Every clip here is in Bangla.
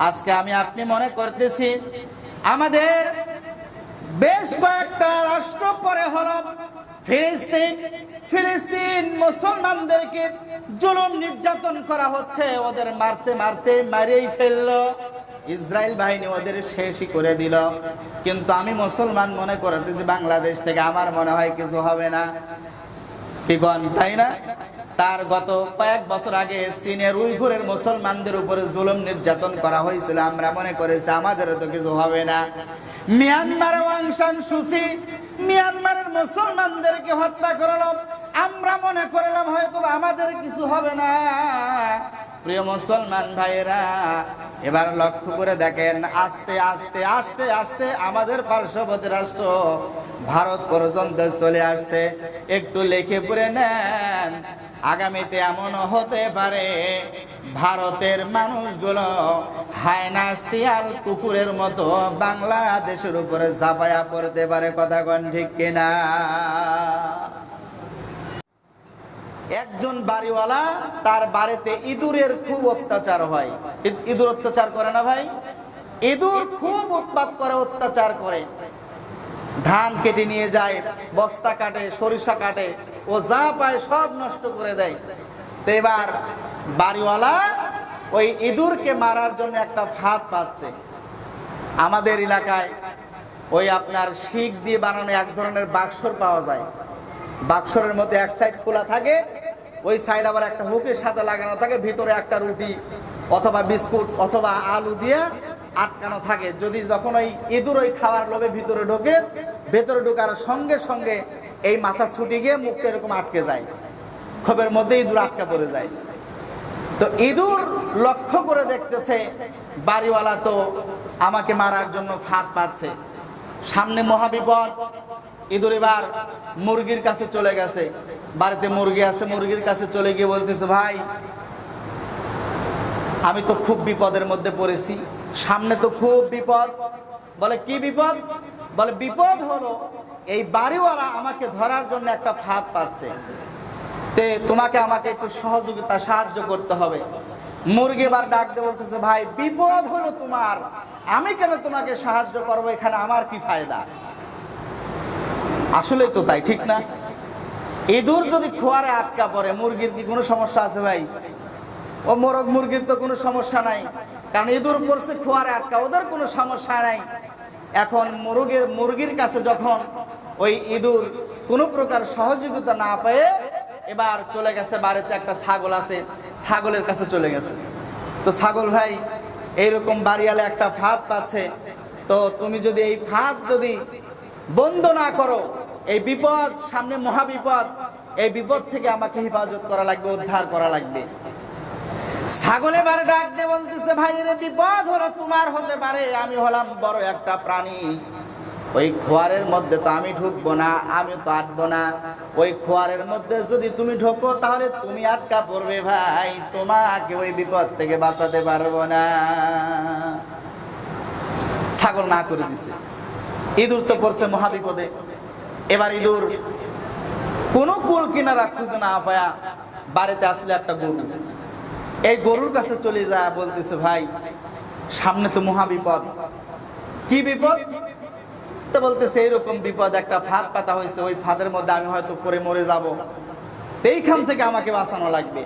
আজকে আমি আপনি মনে করতেছি আমাদের বেশ কয়েকটা রাষ্ট্র পরে হলো ফিলিস্তিন। ফিলিস্তিন মুসলমানদেরকে জুলুম নির্যাতন করা হচ্ছে, ওদের মারতে মারতে মারেই ফেললো। ইসরায়েল বাহিনী ওদের শেষই করে দিল। কিন্তু আমি মুসলমান মনে করতেছি বাংলাদেশ থেকে আমার মনে হয় কিছু হবে না, কি বল তাই না? তার গত কয়েক বছর আগে চীনের উইঘুরের মুসলমানদের উপরে জুলুম নির্যাতন করা হয়েছিল, আমরা মনে করেছি আমাদেরও তো কিছু হবে না। মিয়ানমার অং সান সুচি মিয়ানমারের মুসলমানদেরকে হত্যা করলো, আমরা মনে করলাম হয়তো আমাদের কিছু হবে না। প্রিয় মুসলমান ভাইয়েরা, এবার লক্ষ্য করে দেখেন আস্তে আস্তে আস্তে আস্তে আমাদের পার্শ্ববর্তী রাষ্ট্র ভারত পর্যন্ত চলে আসছে। একটু লিখে পড়ে নেন, আগামীতে এমনও হতে পারে ভারতের মানুষগুলো হায়না শিয়াল কুকুরের মতো বাংলাদেশের উপরে ঝাঁপায়া পড়তে পারে। কথা কোন ঠিক কিনা? একজন বাড়িওয়ালা, তার বাড়িতে ইঁদুরের খুব অত্যাচার হয়। ইঁদুর অত্যাচার করে না ভাই? ইঁদুর খুব উৎপাত করে, অত্যাচার করে। ধান কেটে নিয়ে যায়, বস্তা কাটে, সরিষা কাটে, ও যা পায় সব নষ্ট করে দেয়। তো এবার বাড়িওয়ালা ওই ইঁদুরকে মারার জন্য একটা ফাঁদ পাচ্ছে। আমাদের এলাকায় ওই আপনার শিক দিয়ে বানানো এক ধরনের বাক্সর পাওয়া যায়। বাক্সরের মধ্যে এক সাইড খোলা থাকে, ওই সাইড আবার একটা হুকের সাথে লাগানো থাকে, ভিতরে একটা রুটি অথবা বিস্কুট অথবা আলু দিয়ে আটকানো থাকে। যদি যখন ওই ইঁদুর ওই খাওয়ার লোভে ভিতরে ঢোকে, ভেতরে ঢোকার সঙ্গে সঙ্গে এই মাথা ছুটি গিয়ে মুখটা এরকম আটকে যায়, খোপের মধ্যে ইঁদুর আটকা পড়ে যায়। তো ইঁদুর লক্ষ্য করে দেখতেছে বাড়িওয়ালা তো আমাকে মারার জন্য ফাঁদ পাচ্ছে, সামনে মহাবিপদ। ইঁদুর এবার মুরগির কাছে চলে গেছে, বাড়িতে মুরগি আছে, মুরগির কাছে চলে গিয়ে বলতেছে, ভাই আমি তো খুব বিপদের মধ্যে পড়েছি, সামনে তো খুব বিপদ। বলে কি বিপদ? বলে বিপদ হলো এই বাড়িওয়ালা আমাকে ধরার জন্য একটা ফাঁদ পাচ্ছে, তে তোমাকে আমাকে একটু সহযোগিতা সাহায্য করতে হবে। মুরগি এবার ডাক দিয়ে বলতেছে, ভাই বিপদ হলো তোমার, আমি কেন তোমাকে সাহায্য করবো, এখানে আমার কি ফায়দা? আসলেই তো তাই, ঠিক না? ইঁদুর যদি খোয়ারে আটকা পড়ে, মুরগির কি কোনো সমস্যা আছে ভাই? ও মোরগ মুরগির তো কোনো সমস্যা নাই, কারণ ইঁদুর পড়ছে খোয়ারে আটকা, ওদের কোনো সমস্যা নাই। এখন মুরগির কাছে যখন ওই ইঁদুর কোনো প্রকার সহযোগিতা না পেয়ে এবার চলে গেছে, বাড়িতে একটা ছাগল আছে, ছাগলের কাছে চলে গেছে। তো ছাগল ভাই এইরকম বাড়িয়ালে একটা ফাঁদ পাচ্ছে, তো তুমি যদি এই ফাঁদ যদি বন্ধ না করো, এই বিপদ সামনে মহাবিপদ, এই বিপদ থেকে আমাকে হেফাজত করা লাগবে, উদ্ধার করা লাগবে। ছাগল এবার ডাক দিয়ে বলতেছে, ভাই রে বিপদ হলো তোমার হতে পারে, আমি হলাম বড় একটা প্রাণী, ওই খোয়ারের মধ্যে তো আমি ঢুকবো না, আমি তো আটবো না। ওই খোয়ারের মধ্যে যদি তুমি ঢোকো তাহলে তুমি আটকা পড়বে ভাই, তোমাকে ওই বিপদ থেকে বাঁচাতে পারবো না। ছাগল না করে দিছে। ইঁদুর তো পড়ছে মহাবিপদে। এবার ইঁদুর কোনো কুল কিনারা খুঁজে না পায়া বাড়িতে আসলে একটা গরু, এই গরুর কাছে চলে যায়, বলতেছে, ভাই সামনে তো মহাবিপদ। কি বিপদ? তো বলতেছে এইরকম বিপদ, একটা ফাঁদ পাতা হয়েছে, ওই ফাঁদের মধ্যে আমি হয়তো পরে মরে যাব, এইখান থেকে আমাকে বাঁচানো লাগবে।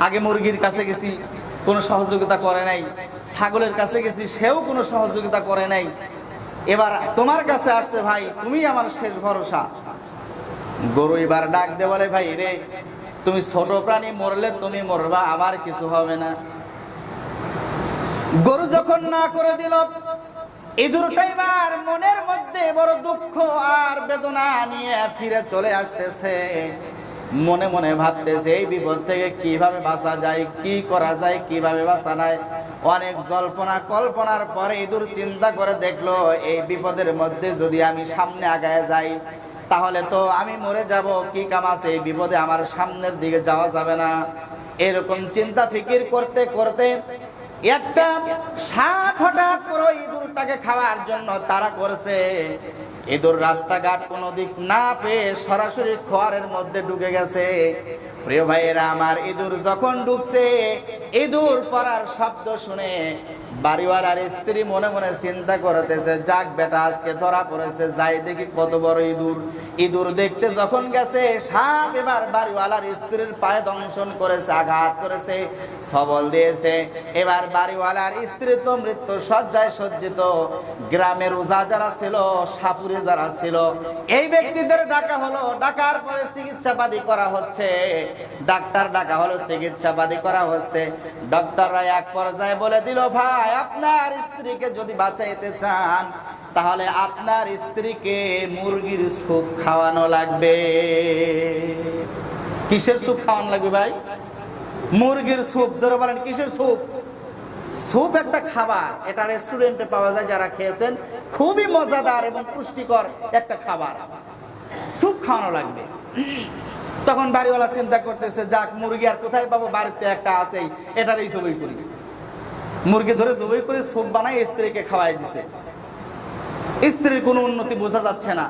আগে মুরগির কাছে গেছি, কোনো সহযোগিতা করে নাই, ছাগলের কাছে গেছি, সেও কোনো সহযোগিতা করে নাই, এবার তোমার কাছে আসছে, ভাই তুমি আমার শেষ ভরসা। গরু এবার ডাক দে বলে, ভাই রে তুমি ছোট প্রাণী, মরলে তুমি মরবা, আমার কিছু হবে না। গরু যখন না করে দিল, ইঁদুরটা এবার মনের মধ্যে বড় দুঃখ আর বেদনা নিয়ে ফিরে চলে আসতেছে। মনে মনে ভাবতেছে এই বিপদ থেকে কিভাবে বাঁচা যায়, কি করা যায়, কিভাবে বাঁচা যায়। অনেক জল্পনা কল্পনার পরে ইঁদুর চিন্তা করে দেখলো, এই বিপদের মধ্যে যদি আমি সামনে আগায় যাই তাহলে তো আমি মরে যাব, কি কাম আছে, এই বিপদে আমার সামনের দিকে যাওয়া যাবে না। এরকম চিন্তা ফিকির করতে করতে একটা সাপ হঠাৎ করে ইঁদুরটাকে খাওয়ার জন্য তাড়া করছে। ইঁদুর রাস্তাঘাট কোনো দিক না পেয়ে সরাসরি খোয়ারের মধ্যে ঢুকে গেছে। প্রিয় ভাইয়েরা আমার, ইঁদুর যখন ঢুকছে, ইঁদুর পড়ার শব্দ শুনে বাড়িওয়ালার স্ত্রী মনে মনে চিন্তা করতেছে, যাক বেটা আজকে ধরা পড়েছে, যাই দেখি কত বড় ইঁদুর। ইঁদুর দেখতে যখন গেছে, সাপ এবার বাড়িওয়ালার স্ত্রীর পায়ে দংশন করেছে, আঘাত করেছে, সবল দিয়েছে। এবার বাড়িওয়ালার স্ত্রী তো মৃত্যু শয্যায় সজ্জিত। গ্রামের ওঝা যারা ছিল, সাপুরে যারা ছিল, এই ব্যক্তিদের ডাকা হলো। ডাকার পরে চিকিৎসাপাতি করা হচ্ছে, ডাক্তার ডাকা হলো, চিকিৎসাপাতি করা হচ্ছে। ডক্টররা এক পর্যায়ে বলে দিল, ভাই আপনার স্ত্রীকে যদি বাঁচাইতে চান তাহলে আপনার স্ত্রীকে মুরগির স্যুপ খাওয়ানো লাগবে। কিসের স্যুপ খাওয়ানো লাগবে ভাই? মুরগির স্যুপ। জোরে বলেন, কিসের স্যুপ? স্যুপ একটা খাবার, এটা রেস্টুরেন্টে পাওয়া যায়, যারা খেয়েছেন খুবই মজাদার এবং পুষ্টিকর একটা খাবার। স্যুপ খাওয়ানো লাগবে। তখন বাড়িওয়ালা চিন্তা করতেছে, যাক মুরগি আর কোথায় পাবো, বাড়িতে একটা আছেই, এটারই জবাই করি। মুরগি ধরে জবাই করে স্যুপ বানাই স্ত্রীকে খাওয়াই দিছে। স্ত্রীর কোনো উন্নতি বোঝা যাচ্ছে না।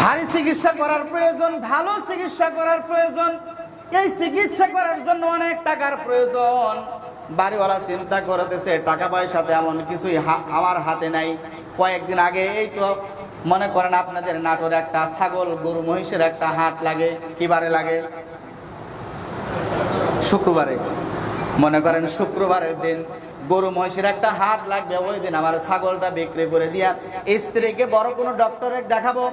ভারী চিকিৎসা করার প্রয়োজন, ভালো চিকিৎসা করার প্রয়োজন। এই চিকিৎসা করার জন্য অনেক টাকার প্রয়োজন। বাড়িওয়ালা চিন্তা করতেছে, টাকা পয়সাতে এমন কিছুই আমার হাতে নাই। কয়েকদিন আগে এই তো মনে করেন আপনাদের নাটোরে একটা ছাগল গরু মহিষের একটা হাট লাগে। কি বারে লাগে? শুক্রবারে। মনে করেন শুক্রবারের দিন গরু মহিষের একটা হাট লাগবে। ওই দিন আমার ছাগলটা বিক্রি করে দিয়া স্ত্রীকে বড় কোনো ডক্টরে দেখাবো,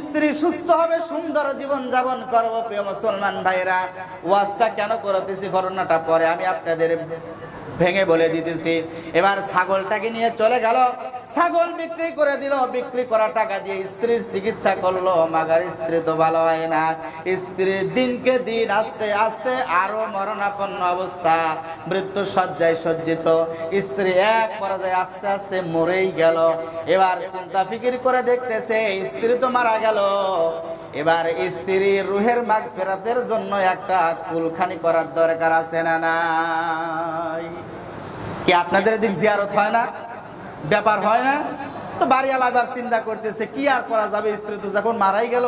স্ত্রী সুস্থ হবে, সুন্দর জীবন যাপন করবো। প্রিয় মুসলমান ভাইরা, ওয়াজটা কেন করতেছি ঘটনাটা পরে আমি আপনাদের ভেঙে বলে দিতেছি। এবার ছাগলটাকে নিয়ে চলে গেল, ছাগল বিক্রি করে দিল। বিক্রি করা টাকা দিয়ে স্ত্রীর চিকিৎসা করলো। মাগার স্ত্রী তো ভালো হয় না। স্ত্রীর দিনকে দিন আস্তে আস্তে আরো মরণাপন্ন অবস্থা, মৃত্যু শয্যায় সজ্জিত। স্ত্রী এক পর্যায়ে আস্তে আস্তে মরেই গেল। এবার চিন্তা ফিকির করে দেখতেছে, স্ত্রী তো মারা গেল, এবার স্ত্রীর রুহের মাগফিরাতের জন্য একটা কুলখানি করার দরকার আছে না নাই? কি আপনাদের দিক জিয়ারত হয় না? ব্যাপার হয় না? তো বাড়িওয়ালা আবার চিন্তা করতেছে, কি আর করা যাবে, স্ত্রী তো যখন মারাই গেল,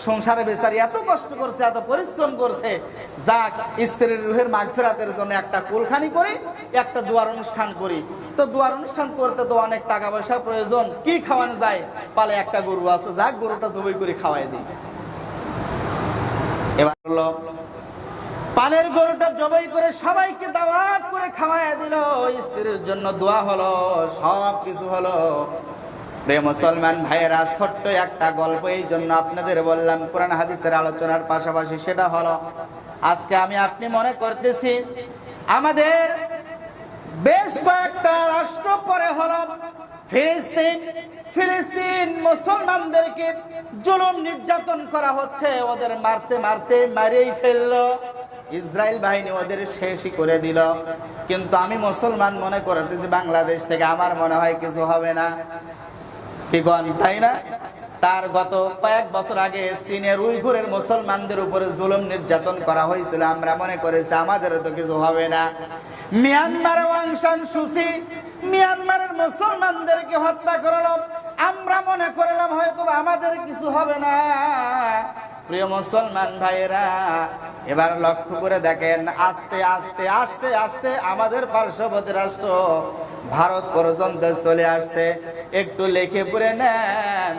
সংসারে বেচারি এত কষ্ট করছে, এত পরিশ্রম করছে, যাক স্ত্রীর রুহের মাগফিরাতের জন্য একটা কুলখানি করি, একটা দোয়ার অনুষ্ঠান করি। তো দোয়ার অনুষ্ঠান করতে তো অনেক টাকা পয়সা প্রয়োজন। কি খাওয়ানো যায়? পালে একটা গরু আছে, যাক গরুটা জবাই করে খাওয়াই দিই। এবার হলো পালের গরুটা জবাই করে সবাইকে দাওয়াত করে খাওয়াই দিল। স্ত্রীর জন্য দোয়া হলো, সব কিছু হলো। প্রিয় মুসলমান ভাইয়েরা, ছোট্ট একটা গল্প এই জন্য আপনাদের বললাম, কোরআন হাদিসের আলোচনার পাশাপাশি। সেটা হলো, আজকে আমি আপনি মনে করতেছি আমাদের বেশ কয়েকটা রাষ্ট্র পরে হলো ফিলিস্তিন। ফিলিস্তিন মুসলমানদেরকে জুলুম নির্যাতন করা হচ্ছে, ওদের মারতে মারতে মারেই ফেললো। ইসরায়েল বাহিনী ওদের শেষই করে দিল। কিন্তু আমি মুসলমান মনে করতেছি বাংলাদেশ থেকে আমার মনে হয় কিছু হবে না। কি গণ, তাই না? তার গত কয়েক বছর আগে চীনের উইঘুরের মুসলমানদের উপরে জুলুম নির্যাতন করা হয়েছিল। আমরা মনে করেছি আমাদেরও তো কিছু হবে না। মিয়ানমার অং সান সুচি মিয়ানমারের মুসলমানদেরকে হত্যা করলো, আমরা মনে করলাম হয়তো আমাদের কিছু হবে না। প্রিয় মুসলমান ভাইয়েরা, এবার লক্ষ্য করে দেখেন, আস্তে আস্তে আস্তে আস্তে আমাদের পার্শ্ববর্তী রাষ্ট্র ভারত পর্যন্ত চলে আসছে। একটু লিখে পড়ে নেন,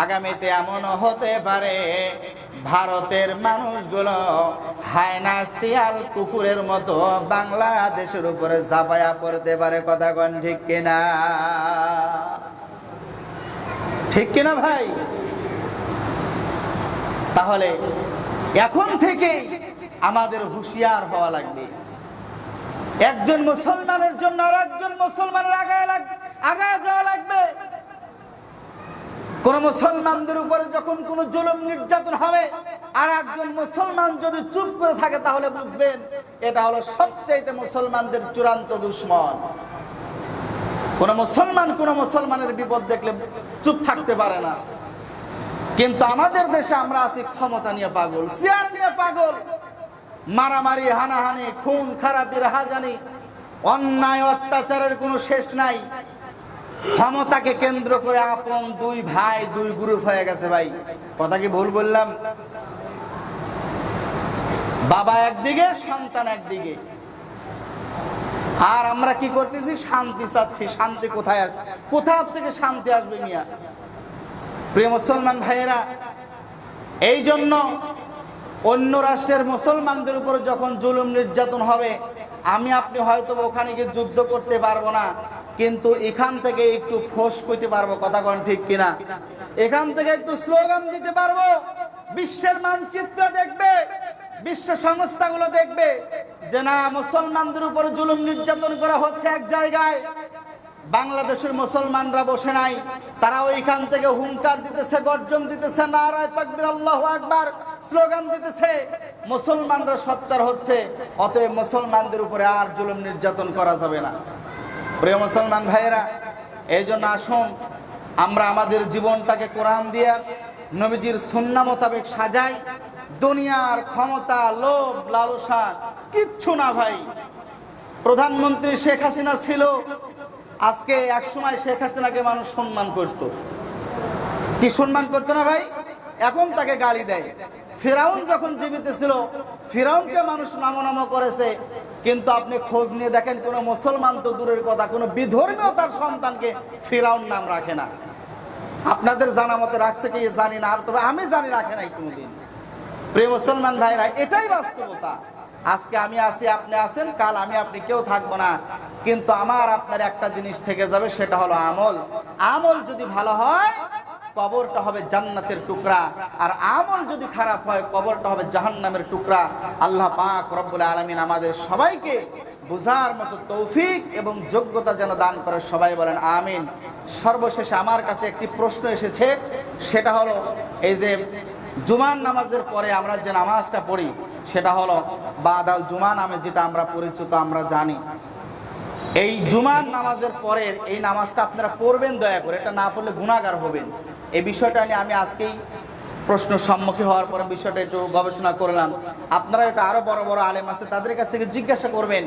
আগামীতে এমনও হতে পারে ভারতের মানুষগুলো হায়না শিয়াল কুকুরের মতো বাংলাদেশের উপরে ঝাঁপায়া পড়তে পারে। কথা কোন ঠিক কিনা? ঠিক কিনা ভাই? তাহলে এখন থেকে আমাদের হুঁশিয়ার হওয়া লাগবে। একজন মুসলমানের জন্য আর একজন মুসলমানের আগায় যাওয়া লাগবে। কোন মুসলমানদের উপরে যখন কোন জুলুম নির্যাতন হবে আর একজন মুসলমান যদি চুপ করে থাকে, তাহলে বুঝবেন এটা হলো সবচাইতে মুসলমানদের চূড়ান্ত দুশমন। কোন মুসলমানের বিপদ দেখলে চুপ থাকতে পারে না। কিন্তু আমাদের দেশে আমরা আছি ক্ষমতা নিয়ে পাগল, চেয়ার নিয়ে পাগল, মারামারি, হানাহানি, খুন খারাপি, রাহাজানি, অন্যায় অত্যাচারের কোনো শেষ নাই। ক্ষমতাকে কেন্দ্র করে আপন দুই ভাই দুই গ্রুপ হয়ে গেছে। ভাই কথা কি ভুল বললাম? বাবা একদিকে, সন্তান একদিকে, আর আমরা কি করতেছি? শান্তি চাচ্ছি। শান্তি কোথায়? কোথা থেকে শান্তি আসবে মিয়া? প্রিয় মুসলমান ভাইয়েরা, এই জন্য অন্য রাষ্ট্রের মুসলমানদের উপর যখন জুলুম নির্যাতন হবে, আমি আপনি হয়তো ওখানে গিয়ে যুদ্ধ করতে পারবো না, কিন্তু এখান থেকে একটু ফোঁস করতে পারবো। কথা কোন ঠিক কিনা? এখান থেকে একটু স্লোগান দিতে পারবো। বিশ্বের মানচিত্র দেখবে, বিশ্ব সংস্থাগুলো দেখবে যে না, মুসলমানদের উপর জুলুম নির্যাতন করা হচ্ছে এক জায়গায়, বাংলাদেশের মুসলমানরা বসে নাই, তারা ওইখান থেকে হুঙ্কার দিতেছে, গর্জন দিতেছে, নারায়ে তাকবীর, আল্লাহু আকবার স্লোগান দিতেছে, মুসলমানরা সোচ্চার হচ্ছে। অতএব মুসলমানদের উপরে আর জুলুম নির্যাতন করা যাবে না। প্রিয় মুসলমান ভাইয়েরা, এই জন্য আসুন আমরা আমাদের জীবনটাকে কোরআন দিয়ে নবীজির সুন্নাহ মোতাবেক সাজাই। দুনিয়ার ক্ষমতা, লোভ, লালসা কিচ্ছু না ভাই। প্রধানমন্ত্রী শেখ হাসিনা ছিল, আজকে এক সময় শেখ হাসিনাকে মানুষ সম্মান করত। কি সম্মান করতো না ভাই? এখন তাকে গালি দেয়। ফিরাউন যখন জীবিত ছিল, ফিরাউনকে মানুষ নামো করেছে, কিন্তু আপনি খোঁজ নিয়ে দেখেন কোন মুসলমান তো দূরের কথা, কোন বিধর্মীয় তার সন্তানকে ফিরাউন নাম রাখে না। আপনাদের জানা মতে রাখছে কি জানি না, তবে আমি জানি রাখে নাই কোনোদিন। প্রিয় মুসলমান ভাইরা, এটাই বাস্তবতা। আজকে আমি আছি, আপনি আছেন, কাল আমি আপনি কেউ থাকবো না, কিন্তু আমার আপনার একটা জিনিস থেকে যাবে, সেটা হলো আমল। আমল যদি ভালো হয়, কবরটা হবে জান্নাতের টুকরা, আর আমল যদি খারাপ হয়, কবরটা হবে জাহান্নামের টুকরা। আল্লাহ পাক রব্বুল আলামিন আমাদের সবাইকে বুঝার মতো তৌফিক এবং যোগ্যতা যেন দান করে, সবাই বলেন আমিন। সর্বশেষে আমার কাছে একটি প্রশ্ন এসেছে, সেটা হলো এই যে জুমার নামাজের পরে আমরা যে নামাজটা পড়ি, সেটা হলো বাদাল জুমা নামে যেটা আমরা পরিচিত, আমরা জানি। এই জুমার নামাজের পরের এই নামাজটা আপনারা পড়বেন দয়া করে, এটা না পড়লে গুনাহগার হবেন। এই বিষয়টা নিয়ে আমি আজকেই প্রশ্ন সম্মুখীন হওয়ার পরে বিষয়টা একটু গবেষণা করলাম। আপনারা এটা আরো বড় বড় আলেম আছে, তাদের কাছ থেকে জিজ্ঞাসা করবেন।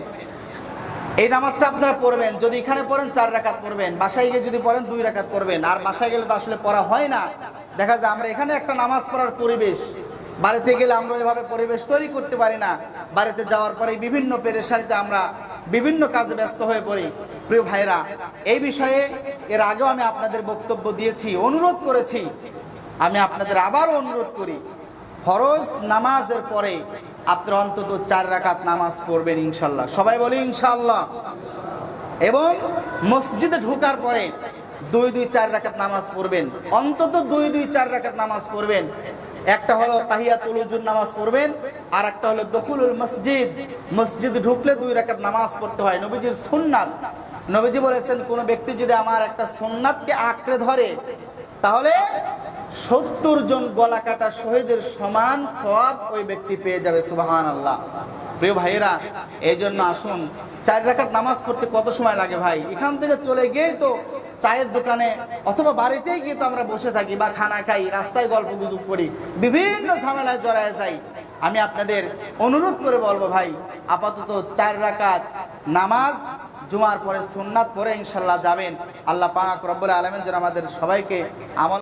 এই নামাজটা আপনারা পড়বেন, যদি এখানে পড়েন 4 রাকাত পড়বেন, বাসায় গিয়ে যদি পড়েন 2 রাকাত পড়বেন। আর বাসায় গেলে তো আসলে পড়া হয় না। দেখা যায় আমরা এখানে একটা নামাজ পড়ার পরিবেশ, বাড়িতে গেলে আমরা এভাবে পরিবেশ তৈরি করতে পারি না। বাড়িতে যাওয়ার পরে বিভিন্ন পেরেশানিতে আমরা বিভিন্ন কাজে ব্যস্ত হয়ে পড়ি। প্রিয় ভাইরা, এই বিষয়ে এর আগেও আমি আপনাদের বক্তব্য দিয়েছি, অনুরোধ করেছি। আমি আপনাদের আবারও অনুরোধ করি, ফরজ নামাজের পরে আপনারা অন্তত 4 রাকাত নামাজ পড়বেন ইনশাল্লাহ। সবাই বলি ইনশাল্লাহ। এবং মসজিদে ঢোকার পরে 2-2-4 রাকাত নামাজ পড়বেন, অন্তত 2-2-4 রাকাত নামাজ পড়বেন। একটা হলো তাহিয়াতুল উজুর নামাজ পড়বেন, আর একটা হলো দুখুলুল মসজিদ, মসজিদে ঢুকলে 2 রাকাত নামাজ পড়তে হয়, নবীজির সুন্নাত। নবীজি বলেছেন, কোন ব্যক্তি যদি আমার একটা সুন্নাতকে আঁকড়ে ধরে, তাহলে 70 জন গলা কাটা শহীদের সমান সওয়াব ওই ব্যক্তি পেয়ে যাবে। সুবহানাল্লাহ। প্রিয় ভাইয়েরা, এই জন্য আসুন, 4 রাকাত নামাজ পড়তে কত সময় লাগে ভাই? এখান থেকে চলে গিয়েই তো চায়ের দোকানে অথবা বাড়িতেই গিয়ে তো আমরা বসে থাকি বা খানা খাই, রাস্তায় গল্প গুজব করি, বিভিন্ন ঝামেলায় জড়ায় যাই। আমি আপনাদের অনুরোধ করে বলবো ভাই, আপাতত 4 রাকাত নামাজ জুমার পরে সুন্নাত পরে ইনশাল্লাহ যাবেন। আল্লাহ পাক রব্বুল আলামিন যেন আমাদের সবাইকে আমল